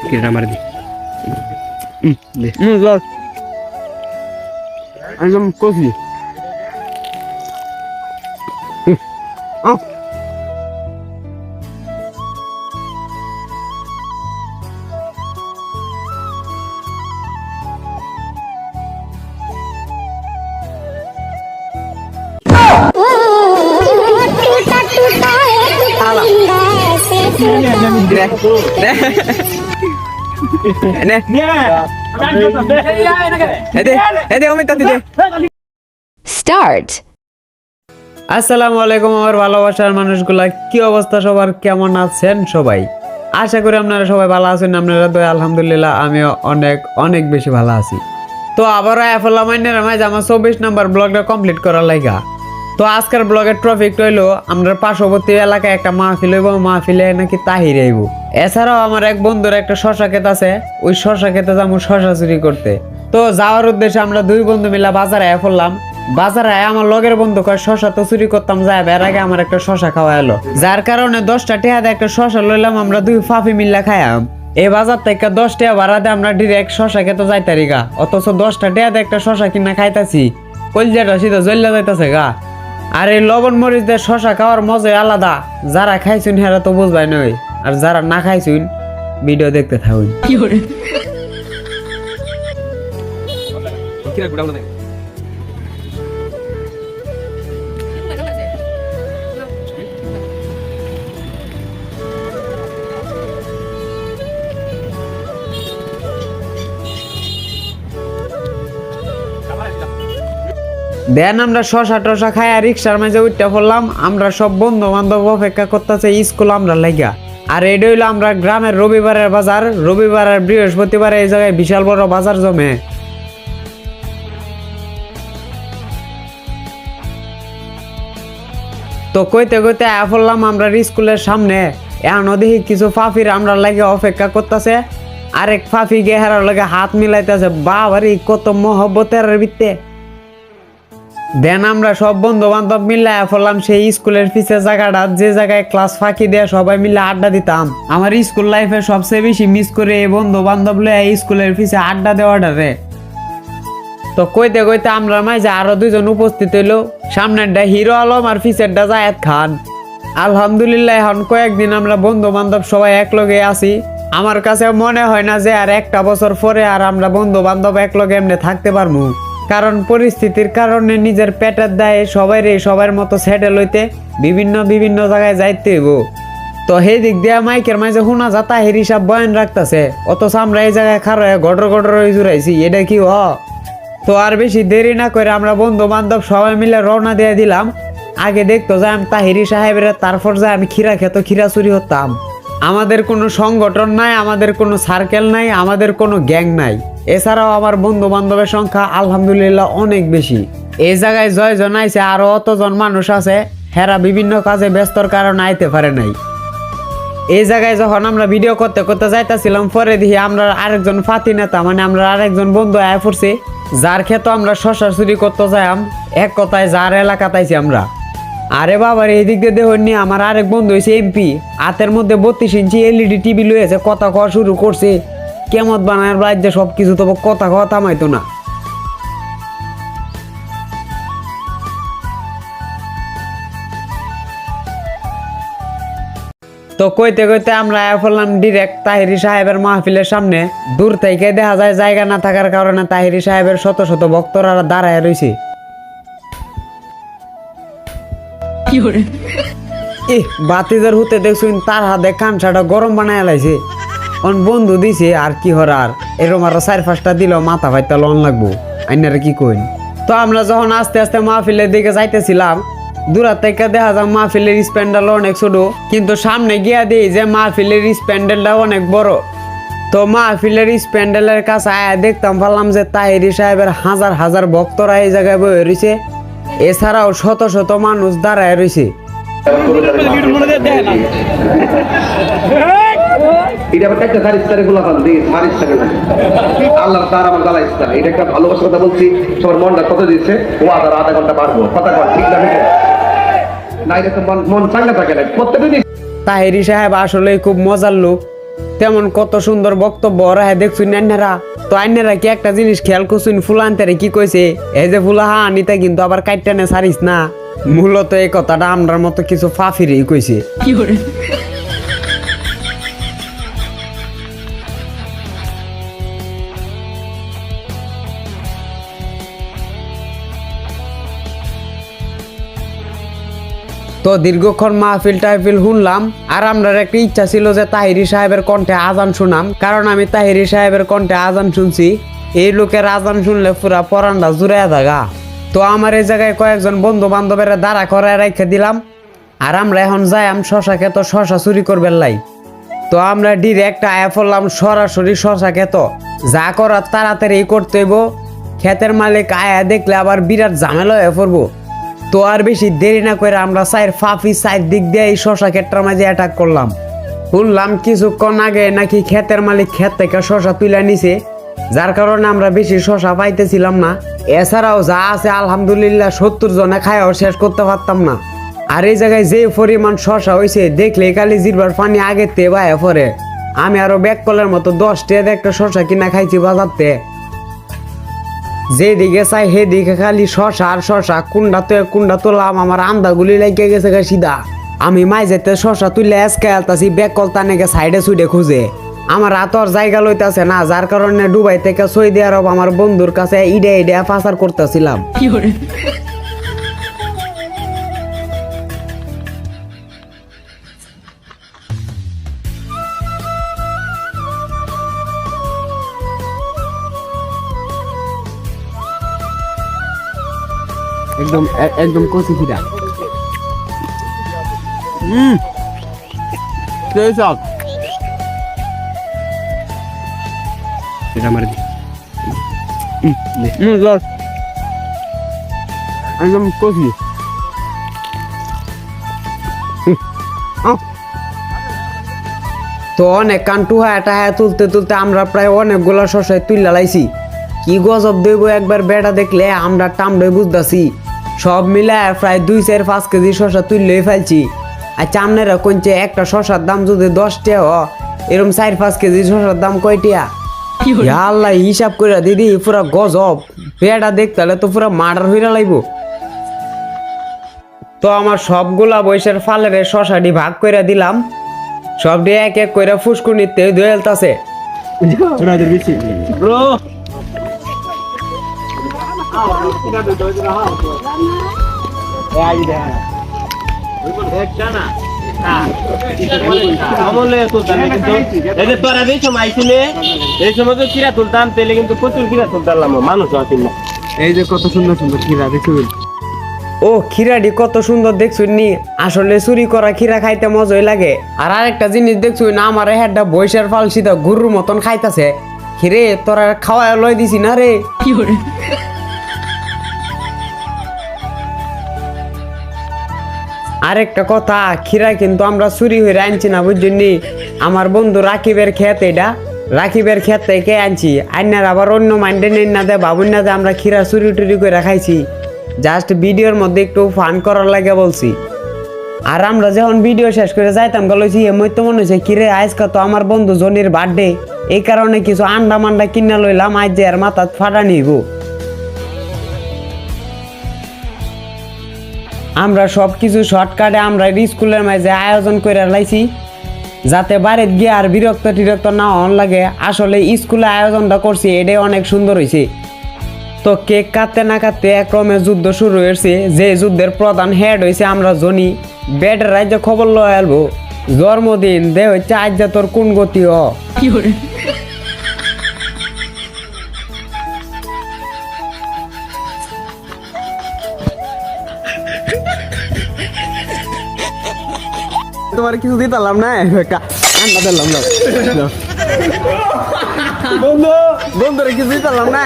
কিরা মার দি দে লস একদম কফি Start. আসসালামু আলাইকুম আমার ভালোবাসার মানুষগুলা, কি অবস্থা সবার, কেমন আছেন সবাই? আশা করি আপনারা সবাই ভালো আছেন। আপনারা তো আলহামদুলিল্লাহ আমিও অনেক অনেক বেশি ভালো আছি। তো আবারও এফলা মাইনের মাঝে আমার 24 নম্বর ব্লগটা কমপ্লিট করার লাগা। তো আজকের ব্লগের টপিক হইলো আমরা পার্শ্ববর্তী এলাকায় একটা মাহফিল হইব, মাহফিলে নাকি তাহির আইব। এছাড়াও আমার এক বন্ধুর একটা শশা ক্ষেত আছে, ওই শশা ক্ষেতে যাবো শশা চুরি করতে। তো যাওয়ার উদ্দেশ্যে আমরা দুই বন্ধু মিলা বাজারে পড়লাম। বাজারে আমার লগের বন্ধু কয় শশা তো চুরি করতাম, যায় এর আগে আমার একটা শশা খাওয়া এলো, যার কারণে 10টা টাকা দিয়ে একটা শশা লইলাম। আমরা দুই ফাফি মিল্লা খাইয়াম। এই বাজার থেকে 10 টাকা ভাড়া দিয়ে আমরা ডিরেক্ট শশা খেতে যাইতারি গা, অথচ 10টা টাকা দিয়ে একটা শশা কিনা খাইতাছি, কলজাটা সিধা জ্বল্লা যাইতাছে গা। আর এই লবণ মরিচ দিয়ে শশা খাওয়ার মজাই আলাদা। যারা খাইছুন হেরা তো বুঝবাই নই, আর যারা না খাইছুন ভিডিও দেখতে থাকুন। কিরা গুড়া গুড়া দেন আমরা শশা টশা খাই আর রিক্সার মাঝে উঠতে পড়লাম। আমরা সব বন্ধু বান্ধব অপেক্ষা করতেছে স্কুল আমরা লাগা। আর এটা হইলো আমরা গ্রামের রবিবারের বাজার। রবিবার আর বৃহস্পতিবার এই জায়গায় বিশাল বড় বাজার জমে। তো কইতে কইতে পড়লাম আমরা স্কুলের সামনে। এখনো দেখি কিছু ফাফির আমরা লাগে অপেক্ষা করতেছে। আরেক ফাফি গে হেরার লাগে হাত মিলাইতেছে। বাবারি কত মহব্বতের ভিত্তে। দেন আমরা সব বন্ধু বান্ধব মিলে পড়লাম সেই স্কুলের পিছে জায়গাটা, যে জায়গায় ক্লাস ফাঁকি দিয়ে সবাই মিলে আড্ডা দিতাম। আমার স্কুল লাইফে সবচেয়ে বেশি মিস করে এই বন্ধু বান্ধব লয়ে স্কুলের পিছে আড্ডা দেওয়াটা রে। তো কইতে কইতে আমরা মাঝে আরো দুইজন উপস্থিত হইলো। সামনেরটা হিরো আলম আর পিছেরটা জায়েদ খান। আলহামদুলিল্লাহ এখন কয়েকদিন আমরা বন্ধু বান্ধব সবাই একলগে আছি। আমার কাছে মনে হয় না যে আর একটা বছর পরে আর আমরা বন্ধু বান্ধব একলগে এমনি থাকতে পারবো, কারণ পরিস্থিতির কারণে নিজের পেটের দায়ে সবার মতো সেটেল হইতে বিভিন্ন জায়গায় যাইতে হইব। তো সেই দিক দিয়ে মাইকের মাঝে শোনা যা তাহির হিসাব বয়ান রাখতেছে, অথচ আমরা এই জায়গায় খারো গডর হয়ে জুড়াইছি। এটা কি তো আর বেশি দেরি না করে আমরা বন্ধু বান্ধব সবাই মিলে রওনা দিয়ে দিলাম। আগে দেখতো যে আমি তাহিরি সাহেবের, তারপর যে আমি খিরা খেত খিরা চুরি হতাম। আমাদের কোনো সংগঠন নাই, আমাদের কোনো সার্কেল নাই, আমাদের কোনো গ্যাং নাই। এছাড়াও আমার বন্ধু বান্ধবের সংখ্যা আলহামদুলিল্লাহ অনেক বেশি। এই জায়গায় জয়জন আইছে, আরো অতজন মানুষ আছে, হেরা বিভিন্ন কাজে ব্যস্তর কারণে আইতে পারে নাই। এই জায়গায় যখন আমরা ভিডিও করতে করতে যাইতেছিলাম, পরে দেখি আমরা আরেকজন ফাতি নেতা, মানে আমরা আরেকজন বন্ধু আয় পড়ছি, যার ক্ষেত্রে আমরা শশা চুরি করতে যাইম। এক কথায় যার এলাকা তাইছি আমরা। আরে বাবার এই দিক দিয়ে দেখুন নি, আমার আরেক বন্ধু হয়েছে এমপি, হাতের মধ্যে 32 ইঞ্চি LED টিভি লয়েছে, কথা কওয়া শুরু করছে। কেমন বানায় রাজ্যে সবকিছু, তবে কথা কওয়া থামাইতো না। তো কইতে কইতে আমরা পড়লাম ডিরেক্ট তাহিরি সাহেবের মাহফিলের সামনে। দূর থেকে দেখা যায় জায়গা না থাকার কারণে তাহিরি সাহেবের শত শত ভক্তরা দাঁড়ায় রয়েছে। বাতিজার হুতে দেখছুন তার হাতে কানসাটা গরম বানায় লাইছে। অন বন্ধু দিছে আর কি হরার, এরম আরো 4-5টা দিল মাথা ফাইতা লন লাগবো, আইনারা কি কইন। তো আমরা যখন আস্তে আস্তে মাহফিলের দিকে যাইতেছিলাম, দূরা থেকে দেখা যায় মাহফিলের স্প্যান্ডেল অনেক ছোট, কিন্তু সামনে গিয়া দিই যে মাহফিলের স্প্যান্ডেলটা অনেক বড়। তো মাহফিলের স্প্যান্ডেলের কাছে আয়া দেখতাম পারলাম যে তাহিরি সাহেবের হাজার হাজার ভক্তরা এই জায়গায় বয়ে রয়েছে। এছাড়াও শত শত মানুষ দাঁড়ায় রয়েছে। এটা আবার একটা তার ইস্তারে গুলা পান দিয়ে মার ইস্তারে আল্লাহ তার আমার গালা ইস্তার। এটা একটা ভালোবাসার কথা বলছি, সবার মনটা কত দিচ্ছে, ও আধা ঘন্টা পারবো কথা কর, ঠিক না? না এটা তো মন চাঙ্গা থাকে না প্রত্যেকদিন। তাহিরি সাহেব আসলে খুব মজার লোক। তেমন কত সুন্দর বক্তব্য ওরা দেখছুন আন্নারা। তো আন্নারা কি একটা জিনিস খেয়াল করছুন, ফুলা আনতে কি কইছে, এই যে ফুলা হা আনিতে কিন্তু আবার কাইটানে সারিস না। মূলত এই কথাটা আমরার মতো কিছু ফাফিরেই কইছে। তো দীর্ঘক্ষণ মাহফিল টাহফিল শুনলাম, আর আমরা একটা ইচ্ছা ছিল যে তাহিরি সাহেবের কণ্ঠে আজান শুনাম, কারণ আমি তাহিরি সাহেবের কণ্ঠে আজান শুনছি। এই লোকের আজান শুনলে পুরা পরানটা জুড়াইয়া থাকা। তো আমার এই জায়গায় কয়েকজন বন্ধু বান্ধবের দাঁড়া করায় রেখে দিলাম, আর আমরা এখন যাই শশা খেত শশা চুরি করবেন লাই। তো আমরা ডিরেক্ট আয়া পড়লাম সরাসরি শশা খেত। যা করার তাড়াতাড়ি করতে হইব, ক্ষেতের মালিক আয়া দেখলে আবার বিরাট ঝামেলা হয়ে পড়বো। তো আর বেশি দেরি না করে আমরা সাইড দিক দিয়ে এই শশা ক্ষেতটার মাঝে অ্যাটাক করলাম। শুনলাম কিছুক্ষণ আগে নাকি ক্ষেতের মালিক ক্ষেত থেকে শশা তুলে নিছে, যার কারণে আমরা বেশি শশা পাইতেছিলাম না। এছাড়াও যা আছে আলহামদুলিল্লাহ 70 জনে খায়াও শেষ করতে পারতাম না। আর এই জায়গায় যে পরিমাণ শশা হয়েছে দেখলে কালি জিরবার পানি আগের তে বায়ে পরে। আমি আরো ব্যাক কলের মতো 10 টাকা একটা শশা কিনা খাইছি বাজারতে। যেদিকে চাই সেদিকে খালি শশা আর শশা, কুন্ডা তোলাম, আমার আন্দাগুলি লাগিয়ে গেছে গা সিধা। আমি মাইজেতে শশা তুলে এসকে আলতাছি, ব্যাক কল তানেকে সাইডে সুইডে খুঁজে। আমার হাতর জায়গা লইতাছে না, যার কারণে দুবাই থেকে সৌদি আরব আমার বন্ধুর কাছে ইডে পাচার করতেছিলাম। একদম একদম কচি খিরা। এটা আমার দি। একদম কচি। তো অনেক কান্টু হায়াটা তুলতে তুলতে আমরা প্রায় অনেকগুলা শশায় তুইলা লাইছি। কি গজব দেব একবার বেটা দেখলে আমরা টামড়ে বুঝতেছি। সব মিলায় প্রায় 2-4-5 কেজি শশা তুললেই ফেলছি। আর চামনেরা কইছে একটা শশার দাম যদি 10 টাকা, এরকম 4-5 কেজি শশার দাম কয়টিয়া? আল্লাহ হিসাব করে দিদি পুরা গজব। বেটা দেখতে তো পুরা মার্ডার হইরা লাইব। তো আমার সবগুলা বয়সের ফালের শশাটি ভাগ করে দিলাম, সবটি এক এক করে ফুসকুনিতে দোয়েলতাছে। এই যে কত সুন্দর সুন্দর খিরা দেখুন। ও খিরাটি কত সুন্দর দেখছুন নি, আসলে চুরি করা খিরা খাইতে মজাই লাগে। আর আরেকটা জিনিস দেখছুন, আমার হেডটা বয়সের ফাল সিধা গরুর মতন খাইতাছে। খিরে তোরা খাওয়া লই দিছি না রে। আরেকটা কথা, খিরা কিন্তু আমরা চুরি হয়ে আনছি না বুঝলি। আমার বন্ধু রাকিবের ক্ষেত, এটা রাকিবের ক্ষেত থেকে আনছি। আইনার আবার অন্য মাইন্ডে নেই না দে, ভাবুন না যে আমরা খিরা চুরি টুরি করে খাইছি। জাস্ট ভিডিওর মধ্যে একটু ফান করার লাগে বলছি। আর আমরা যখন ভিডিও শেষ করে যাইতাম গেছি, এমন তো মনে হচ্ছে কিরে আজকে তো আমার বন্ধু জনির বার্থডে, এই কারণে কিছু আন্ডা মান্ডা কিনে লইলাম, আজ যে আর মাথা ফাটা নিব। আমরা সব কিছু শর্টকাটে আমরা স্কুলের মাঝে আয়োজন করে লাইছি, যাতে বাড়িতে গিয়ে আর বিরক্ত টিরক্ত না হন লাগে। আসলে স্কুলে আয়োজনটা করছি, এটাই অনেক সুন্দর হয়েছে। তো কেক কাটতে না কাটতে ক্রমে যুদ্ধ শুরু হয়েছে, যে যুদ্ধের প্রধান হেড হয়েছে আমরা জনি। বেডের রাজ্যে খবর লয় আলবো, জন্মদিন দে হচ্ছে আজ যে তোর কোন গতি হ। তোমার কিছু দিতাম না, আন্ডা দিলাম না বন্ধুরে কিছু দিতাম না।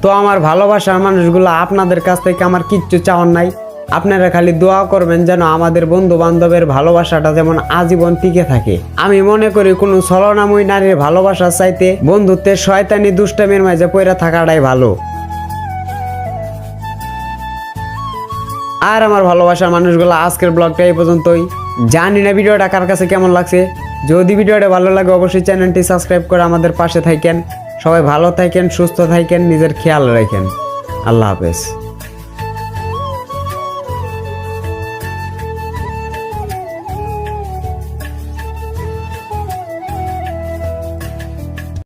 তো আমার ভালোবাসার মানুষগুলো, আপনাদের কাছ থেকে আমার কিচ্ছু চাওয়ার নাই। আপনারা খালি দোয়া করবেন যেন আমাদের বন্ধু বান্ধবের ভালোবাসাটা যেমন আজীবন টিকে থাকে। আমি মনে করি কোনো ছলনাময়ী নারীর ভালোবাসার চাইতে বন্ধুত্বের শয়তানি দুষ্টামির মাঝে পড়ে থাকাটাই ভালো। আর আমার ভালোবাসার মানুষগুলো, আজকের ব্লগটা এই পর্যন্তই। জানি না ভিডিওটা কার কাছে কেমন লাগছে। যদি ভিডিওটা ভালো লাগে অবশ্যই চ্যানেলটি সাবস্ক্রাইব করে আমাদের পাশে থাকেন। সবাই ভালো থাকেন, সুস্থ থাকেন, নিজের খেয়াল রাখেন। আল্লাহ হাফেজ।